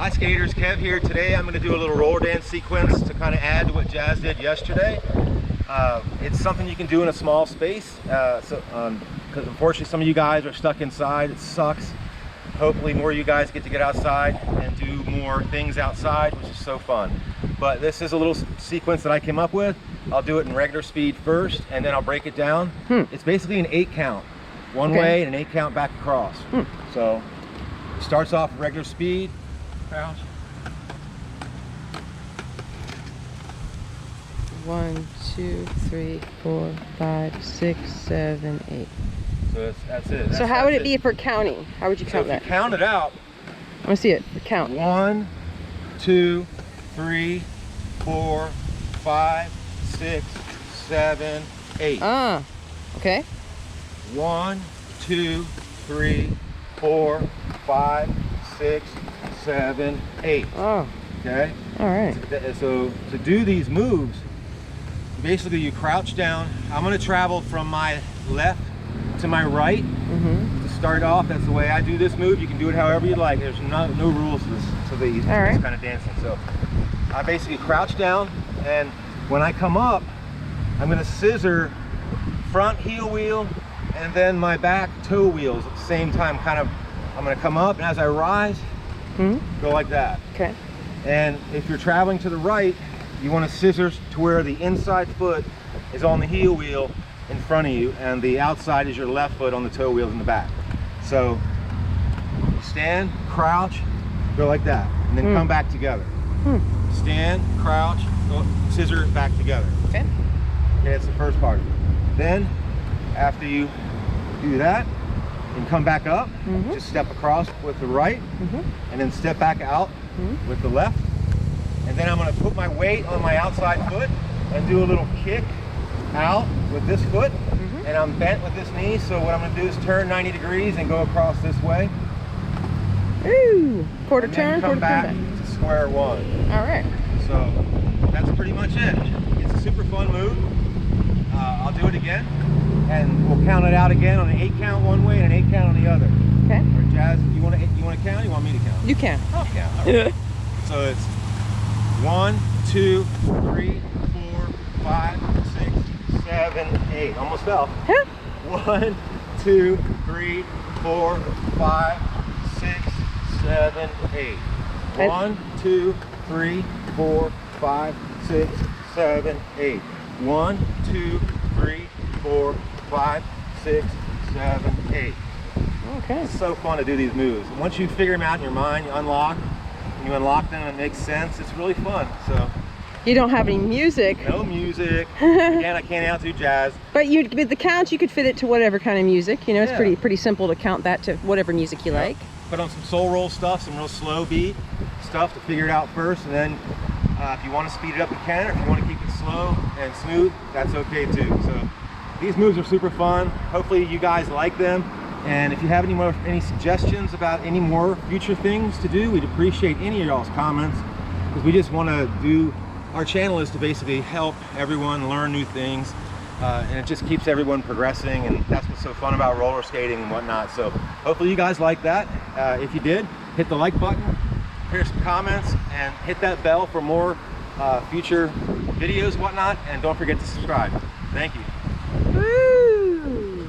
Hi skaters, Kev here. Today I'm going to do a little roller dance sequence to kind of add to what Jazz did yesterday. It's something you can do in a small space, because unfortunately some of you guys are stuck inside. It sucks. Hopefully more of you guys get to get outside and do more things outside, which is so fun. But this is a little sequence that I came up with. I'll do it in regular speed first, and then I'll break it down. It's basically an 8 count. One way and an 8 count back across. So it starts off regular speed. Crouch. 1, 2, 3, 4, 5, 6, 7, 8. So that's it. So how would it be for counting? How would you count that? If you count it out. I want to see it. Count. 1, 2, 3, 4, 5, 6, 7, 8. Okay. 1, 2, 3, 4, 5, 6, 7, 8. Oh. Okay. All right. So to do these moves, basically you crouch down. I'm going to travel from my left to my right. To start off, that's the way I do this move. You can do it however you like. There's no rules to this kind of dancing. So I basically crouch down, and when I come up, I'm going to scissor front heel wheel and then my back toe wheels at the same time. I'm going to come up, and as I rise, go like that. Okay. And if you're traveling to the right, you want to scissor to where the inside foot is on the heel wheel in front of you, and the outside is your left foot on the toe wheels in the back. So stand, crouch, go like that, and then come back together. Stand, crouch, go, scissor it back together. Okay. Okay, that's the first part. Then after you do that and come back up, just step across with the right, and then step back out with the left. And then I'm going to put my weight on my outside foot and do a little kick out with this foot, and I'm bent with this knee, so what I'm going to do is turn 90 degrees and go across this way. Ooh, quarter and turn, then come back to square one. All right. So that's pretty much it. It's a super fun move. I'll do it again, and we'll count it out again on an 8 count one way and an 8 count on the other. Okay. Or Jazz, you want to count? You want me to count? You can. I'll count. All right. So it's 1, 2, 3, 4, 5, 6, 7, 8. Almost fell. 1, 2, 3, 4, 5, 6, 7, 8. 1, 2, 3, 4, 5, 6, 7, 8. 1, 2, 3, 4, 5, 6, 7, 8. Okay. It's so fun to do these moves. Once you figure them out in your mind, you unlock them and it makes sense. It's really fun. So You don't have any music. no music. Again, I can't outdo Jazz. But with the counts, you could fit it to whatever kind of music. You know, it's Yeah. pretty simple to count that to whatever music you like. Put on some soul roll stuff, some real slow beat stuff to figure it out first, and then if you want to speed it up, you can. Or if you want to keep it slow and smooth, that's okay too. So these moves are super fun. Hopefully you guys like them. And if you have any suggestions about any more future things to do, we'd appreciate any of y'all's comments, because we just want to do, our channel is to basically help everyone learn new things, and it just keeps everyone progressing, and that's what's so fun about roller skating and whatnot. So hopefully you guys like that. If you did, hit the like button, here's some comments, and hit that bell for more future videos and whatnot, and don't forget to subscribe. Thank you. Woo!